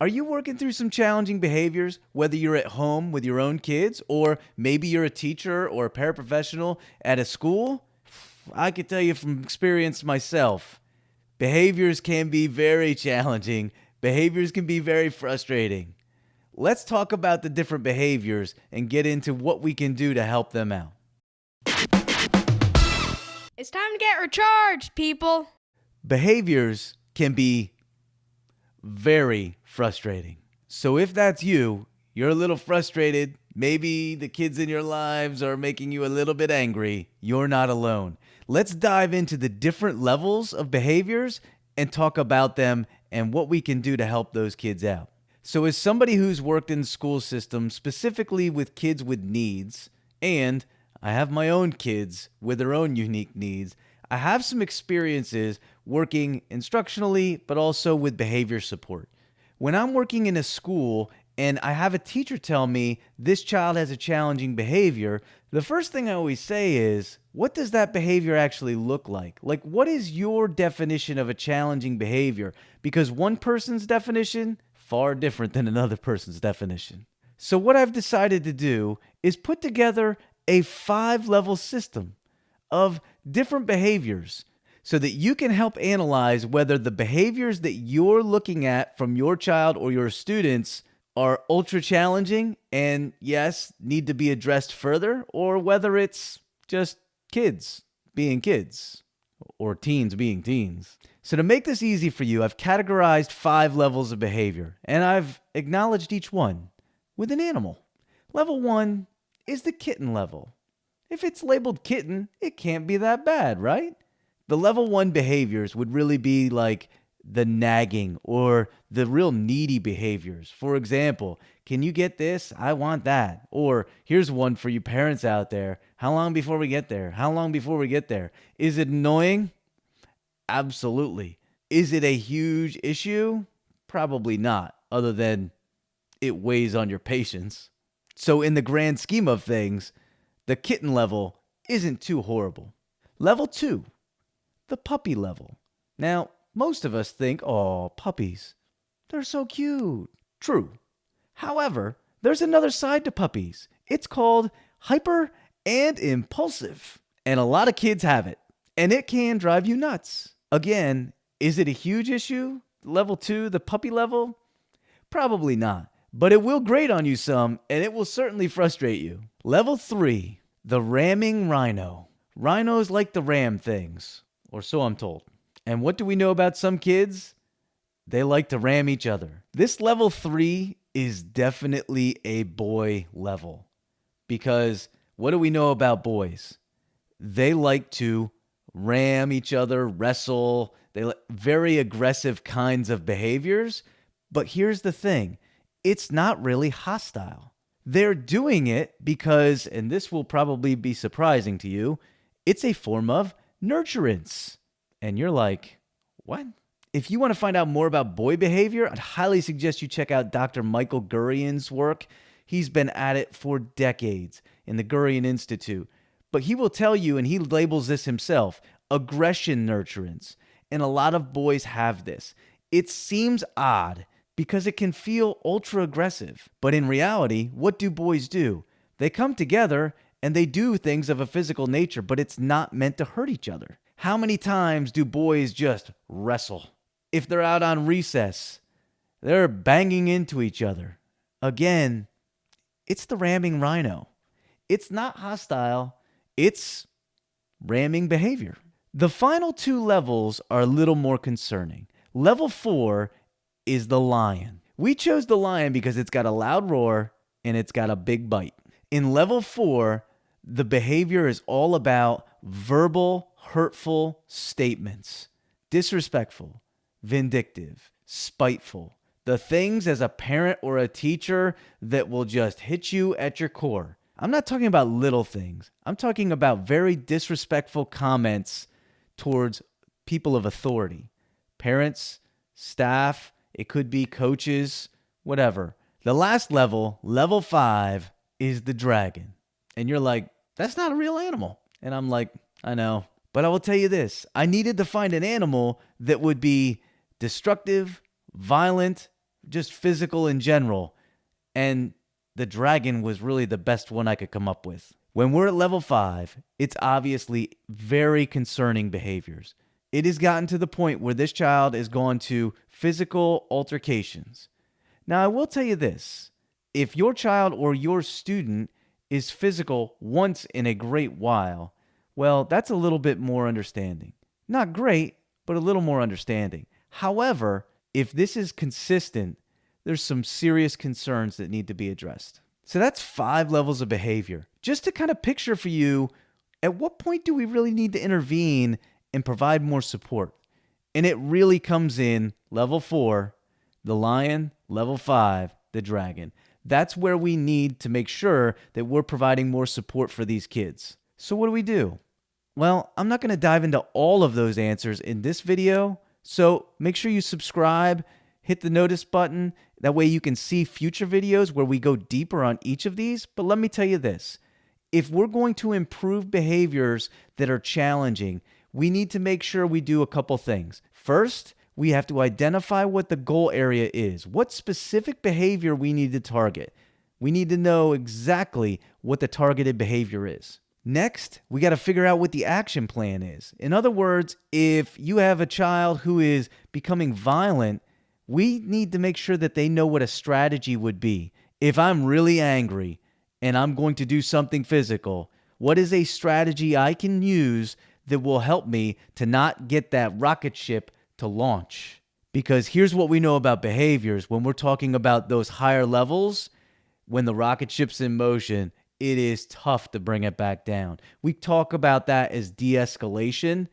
Are you working through some challenging behaviors, whether you're at home with your own kids, or maybe you're a teacher or a paraprofessional at a school? I can tell you from experience myself, behaviors can be very challenging. Behaviors can be very frustrating. Let's talk about the different behaviors and get into what we can do to help them out. It's time to get recharged, people. Behaviors can be very frustrating. So if that's you, you're a little frustrated, maybe the kids in your lives are making you a little bit angry, you're not alone. Let's dive into the different levels of behaviors and talk about them and what we can do to help those kids out. So as somebody who's worked in the school system, specifically with kids with needs, and I have my own kids with their own unique needs, I have some experiences working instructionally, but also with behavior support. When I'm working in a school and I have a teacher tell me this child has a challenging behavior, the first thing I always say is, what does that behavior actually look like? Like, what is your definition of a challenging behavior? Because one person's definition, far different than another person's definition. So what I've decided to do is put together a 5-level system of different behaviors so that you can help analyze whether the behaviors that you're looking at from your child or your students are ultra challenging and, yes, need to be addressed further, or whether it's just kids being kids or teens being teens. So to make this easy for you, I've categorized 5 levels of behavior, and I've acknowledged each one with an animal. Level 1 is the kitten level. If it's labeled kitten, it can't be that bad, right? The level 1 behaviors would really be like the nagging or the real needy behaviors. For example, can you get this? I want that. Or here's one for you parents out there. How long before we get there? How long before we get there? Is it annoying? Absolutely. Is it a huge issue? Probably not, other than it weighs on your patience. So in the grand scheme of things, the kitten level isn't too horrible. Level 2, the puppy level. Now, most of us think, oh, puppies, they're so cute. True. However, there's another side to puppies. It's called hyper and impulsive. And a lot of kids have it. And it can drive you nuts. Again, is it a huge issue? Level 2, the puppy level? Probably not. But it will grate on you some, and it will certainly frustrate you. Level 3, the ramming rhino. Rhinos like to ram things, or so I'm told. And what do we know about some kids? They like to ram each other. This level 3 is definitely a boy level. Because what do we know about boys? They like to ram each other, wrestle. They like very aggressive kinds of behaviors. But here's the thing. It's not really hostile. They're doing it because, and this will probably be surprising to you, it's a form of nurturance. And you're like, what? If you want to find out more about boy behavior, I'd highly suggest you check out Dr. Michael Gurian's work. He's been at it for decades in the Gurian Institute. But he will tell you, and he labels this himself, aggression nurturance. And a lot of boys have this. It seems odd because it can feel ultra aggressive. But in reality, what do boys do? They come together and they do things of a physical nature, but it's not meant to hurt each other. How many times do boys just wrestle? If they're out on recess, they're banging into each other. Again, it's the ramming rhino. It's not hostile. It's ramming behavior. The final 2 levels are a little more concerning. Level 4 is the lion. We chose the lion because it's got a loud roar and it's got a big bite. In level 4, the behavior is all about verbal, hurtful statements. Disrespectful, vindictive, spiteful. The things as a parent or a teacher that will just hit you at your core. I'm not talking about little things. I'm talking about very disrespectful comments towards people of authority. Parents, staff, it could be coaches, whatever. The last level, level 5, is the dragon. And you're like, that's not a real animal. And I'm like, I know. But I will tell you this. I needed to find an animal that would be destructive, violent, just physical in general. And the dragon was really the best one I could come up with. When we're at level 5, it's obviously very concerning behaviors. It has gotten to the point where this child is gone to physical altercations. Now, I will tell you this. If your child or your student is physical once in a great while, well, that's a little bit more understanding. Not great, but a little more understanding. However, if this is consistent, there's some serious concerns that need to be addressed. So that's 5 levels of behavior. Just to kind of picture for you, at what point do we really need to intervene and provide more support? And it really comes in level 4, the lion, level 5, the dragon. That's where we need to make sure that we're providing more support for these kids. So what do we do? Well, I'm not going to dive into all of those answers in this video, so make sure you subscribe, hit the notice button. That way you can see future videos where we go deeper on each of these. But let me tell you this. If we're going to improve behaviors that are challenging, we need to make sure we do a couple things. First, we have to identify what the goal area is, what specific behavior we need to target. We need to know exactly what the targeted behavior is. Next, we got to figure out what the action plan is. In other words, if you have a child who is becoming violent, we need to make sure that they know what a strategy would be. If I'm really angry and I'm going to do something physical, what is a strategy I can use that will help me to not get that rocket ship to launch? Because here's what we know about behaviors. When we're talking about those higher levels, when the rocket ship's in motion, it is tough to bring it back down. We talk about that as de-escalation,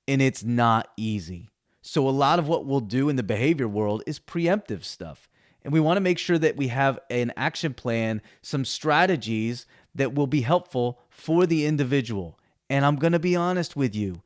and it's not easy. So a lot of what we'll do in the behavior world is preemptive stuff. And we want to make sure that we have an action plan, some strategies that will be helpful for the individual. And I'm going to be honest with you.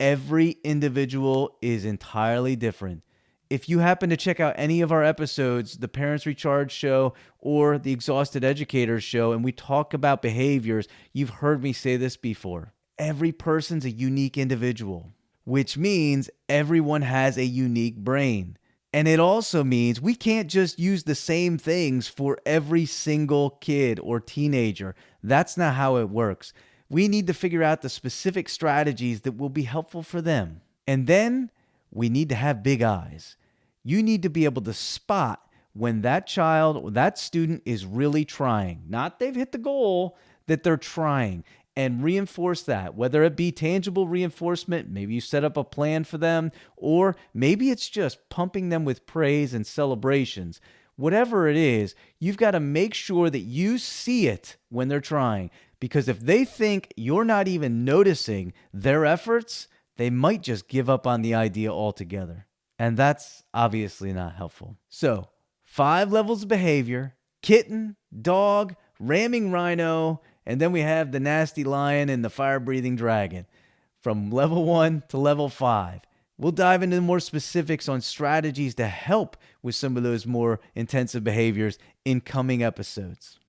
Every individual is entirely different. If you happen to check out any of our episodes, the Parents Recharge show or the Exhausted Educators show, and we talk about behaviors, you've heard me say this before. Every person's a unique individual, which means everyone has a unique brain. And it also means we can't just use the same things for every single kid or teenager. That's not how it works. We need to figure out the specific strategies that will be helpful for them. And then we need to have big eyes. You need to be able to spot when that child or that student is really trying. Not they've hit the goal, that they're trying. And reinforce that, whether it be tangible reinforcement, maybe you set up a plan for them, or maybe it's just pumping them with praise and celebrations. Whatever it is, you've got to make sure that you see it when they're trying. Because if they think you're not even noticing their efforts, they might just give up on the idea altogether. And that's obviously not helpful. So, 5 levels of behavior: kitten, dog, ramming rhino, and then we have the nasty lion and the fire-breathing dragon. From level 1 to level 5. We'll dive into more specifics on strategies to help with some of those more intensive behaviors in coming episodes.